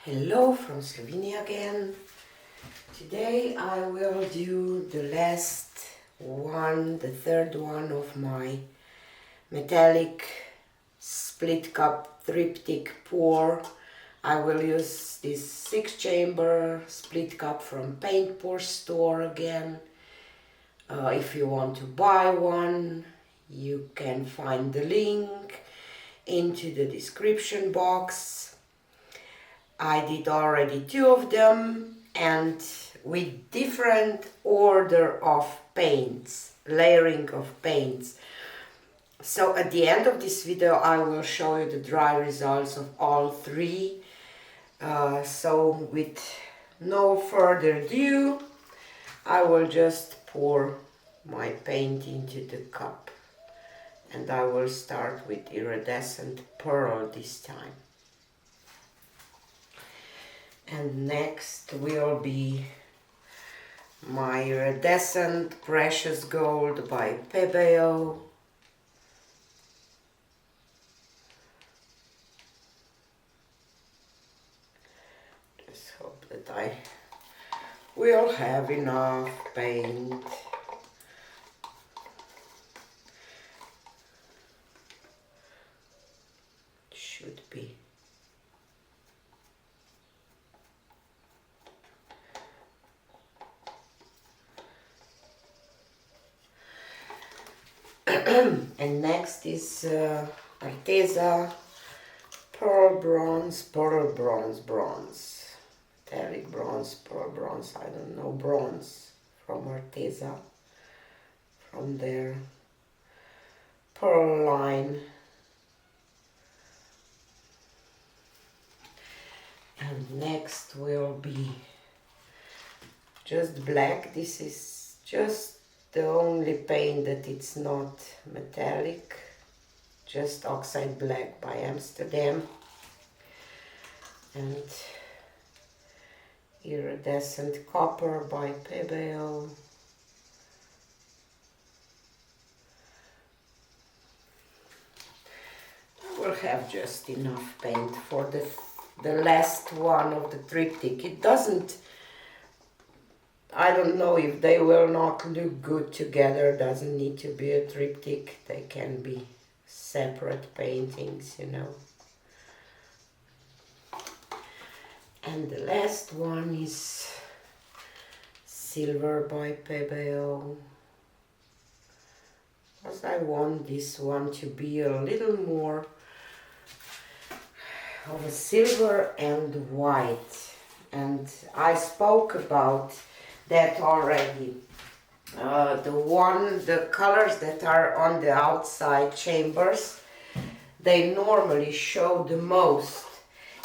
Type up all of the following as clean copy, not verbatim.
Hello from Slovenia again. Today I will do the last one, the third one of my metallic split cup triptych pour. I will use this 6-chamber split cup from Paint Pour store again. If you want to buy one, you can find the link into the description box. I did already 2 of them and with different order of paints, layering of paints. So at the end of this video I will show you the dry results of all 3. So with no further ado, I will just pour my paint into the cup, and I will start with iridescent pearl this time. And next will be my iridescent precious gold by PBO. Just hope that I will have enough paint. Should be. And next is Arteza pearl bronze, metallic bronze, pearl bronze, I don't know, bronze from Arteza, from their pearl line. And next will be just black. This is just the only paint that it's not metallic, just oxide black by Amsterdam, and iridescent copper by PBO. I will have just enough paint for the last one of the triptych. It doesn't, I don't know if they will not look good together. Doesn't need to be a triptych. They can be separate paintings, you know. And the last one is silver by PBO. Because I want this one to be a little more of a silver and white. And I spoke about that already. The colors that are on the outside chambers, they normally show the most.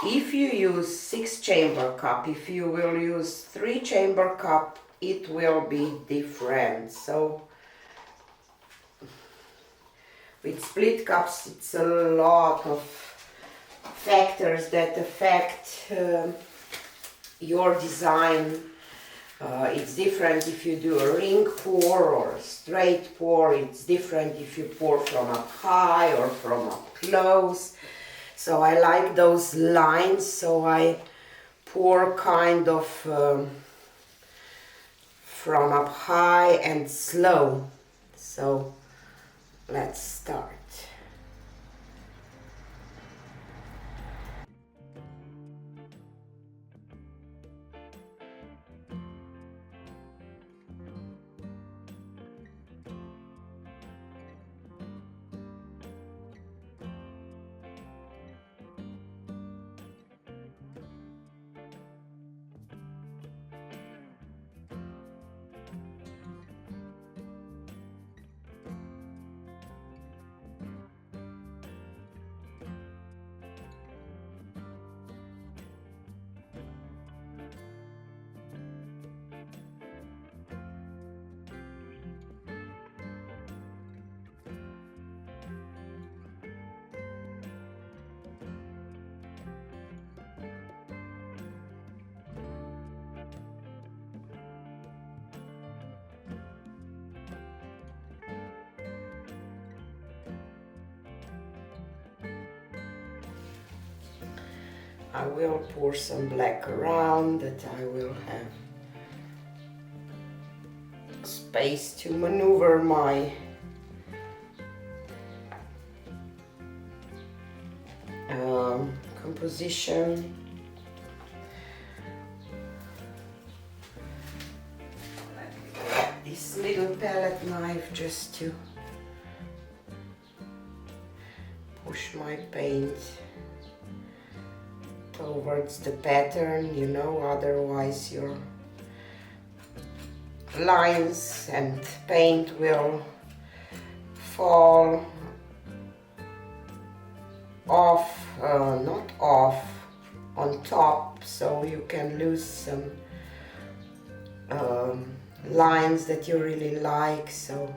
If you use 6-chamber cup, if you will use 3-chamber cup, it will be different. So with split cups, it's a lot of factors that affect your design. It's different if you do a ring pour or a straight pour. It's different if you pour from up high or from up close. So I like those lines, so I pour kind of from up high and slow. So let's start. I will pour some black around that I will have space to maneuver my composition. This little palette knife just to push my paint towards the pattern, you know, otherwise your lines and paint will fall off, not off, on top, so you can lose some lines that you really like. So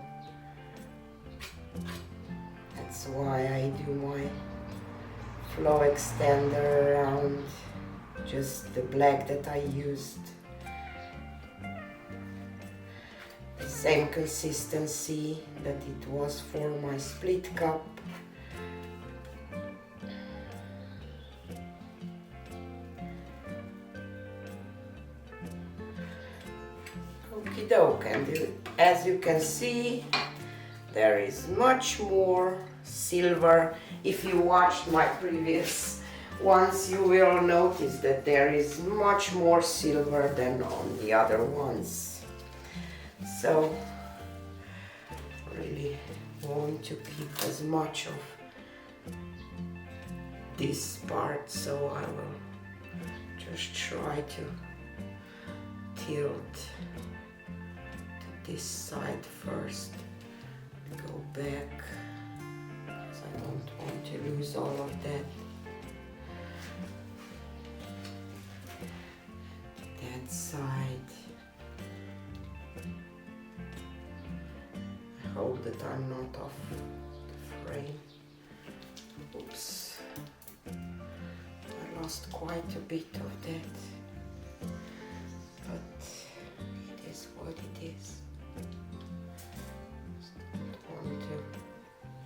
that's why I do my flow extender around just the black that I used. The same consistency that it was for my split cup. Okie doke, and as you can see, there is much more silver. If you watched my previous ones, you will notice that there is much more silver than on the other ones. So really want to keep as much of this part, so I will just try to tilt to this side first, go back, because I don't want to lose all of that. That side. I hope that I'm not off the frame. Oops. I lost quite a bit of that. But it is what it is. Just don't want to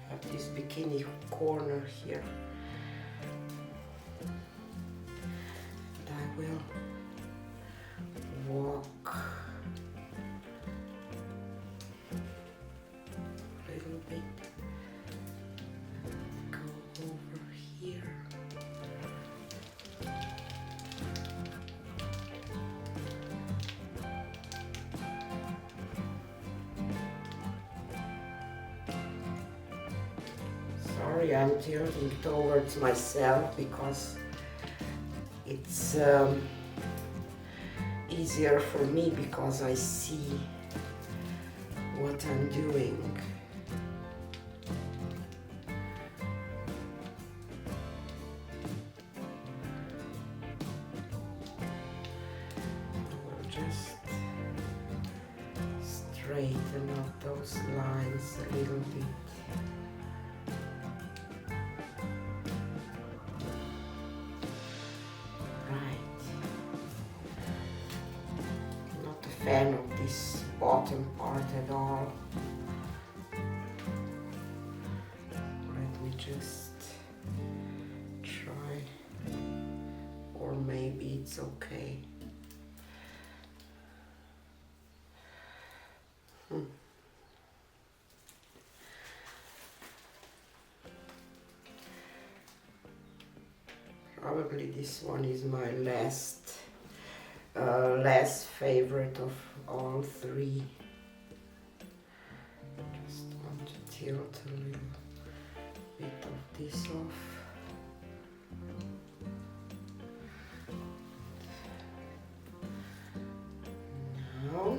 have this bikini corner here. And I will walk a little bit, go over here. Sorry, I'm tilting towards myself because it's easier for me because I see what I'm doing. I will just straighten up those lines a little bit. Fan of this bottom part at all. Let me just try, or maybe it's okay. Probably this one is my last favorite of all three. Just want to tilt a little bit of this off. Now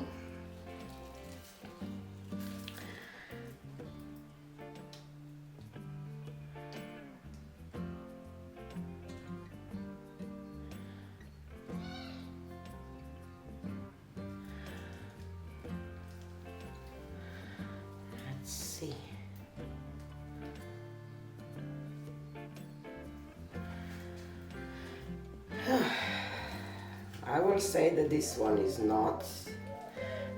see. I will say that this one is not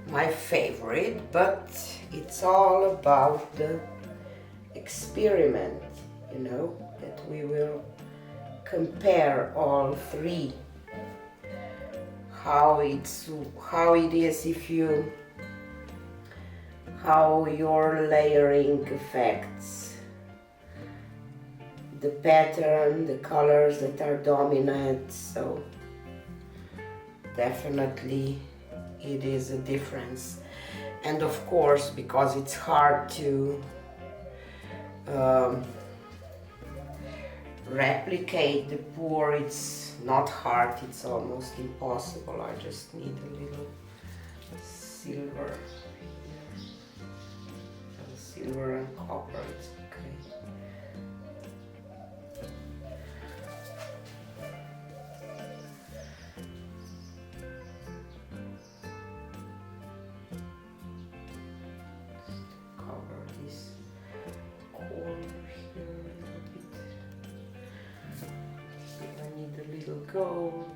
my favorite, but it's all about the experiment, you know, that we will compare all three, how it is if you, how your layering affects the pattern, the colors that are dominant. So definitely it is a difference. And of course, because it's hard to replicate the pour, it's not hard, it's almost impossible. I just need a little silver. Silver and copper, it's okay. Cover this corner here a little bit. Here I need a little gold.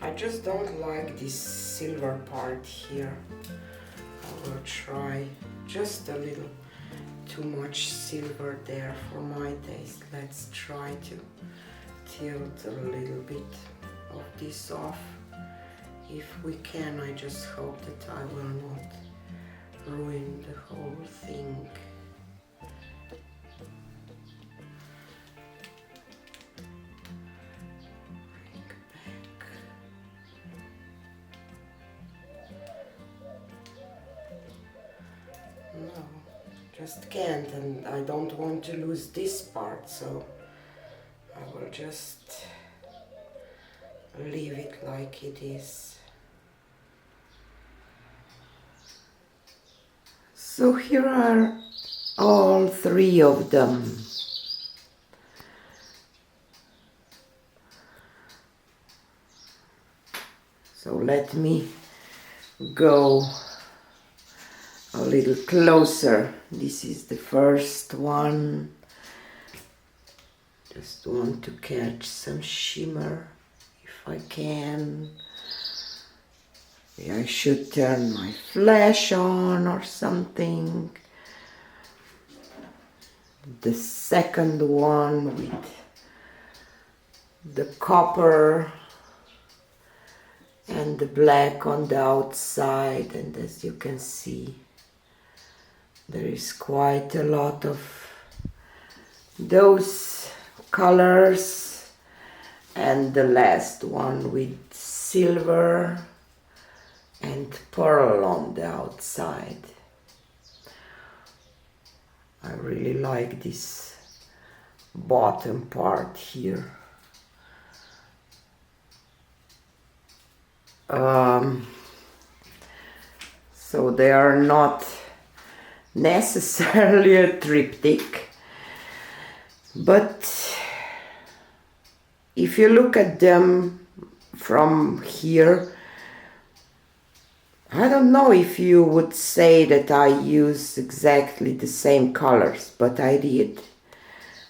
I just don't like this silver part here. I will try just a little too much silver there for my taste. Let's try to tilt a little bit of this off. If we can, I just hope that I will not ruin the whole thing. No, just can't, and I don't want to lose this part, so I will just leave it like it is. So here are all three of them. So let me go a little closer. This is the first one. Just want to catch some shimmer if I can. Maybe I should turn my flash on or something. The second one with the copper and the black on the outside, and as you can see, there is quite a lot of those colors. And the last one with silver and pearl on the outside. I really like this bottom part here. So they are not necessarily a triptych, but if you look at them from here, I don't know if you would say that I use exactly the same colors, but I did.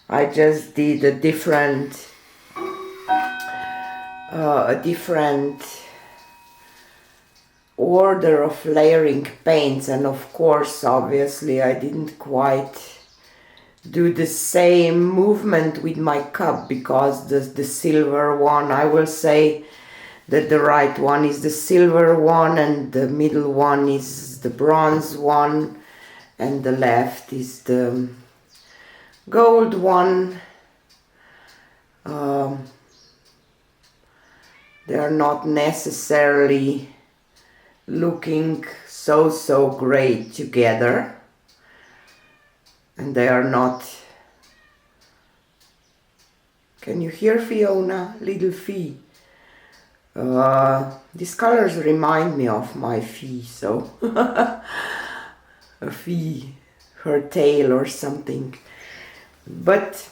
I just did a different order of layering paints, and of course, obviously, I didn't quite do the same movement with my cup, because the silver one, I will say that the right one is the silver one and the middle one is the bronze one and the left is the gold one. They are not necessarily looking so great together, and they are not. Can you hear Fiona? Little Fee. These colors remind me of my Fee, so a Fee, her tail or something. But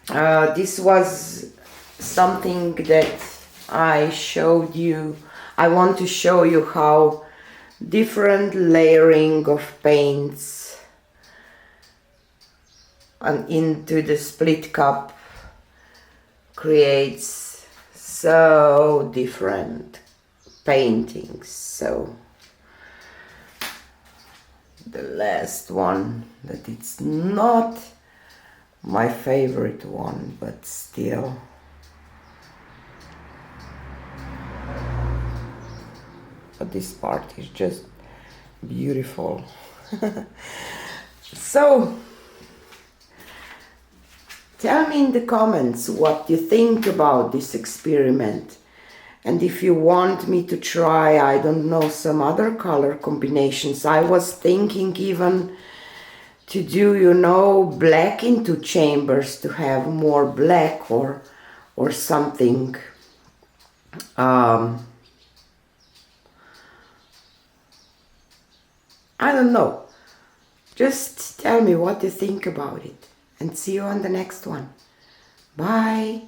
this was something that I showed you. I want to show you how different layering of paints and into the split cup creates so different paintings. So the last one, that it's not my favorite one, but still but this part is just beautiful. So tell me in the comments what you think about this experiment, and if you want me to try, I don't know, some other color combinations. I was thinking even to do, you know, black into chambers, to have more black or something. I don't know. Just tell me what you think about it, and see you on the next one. Bye.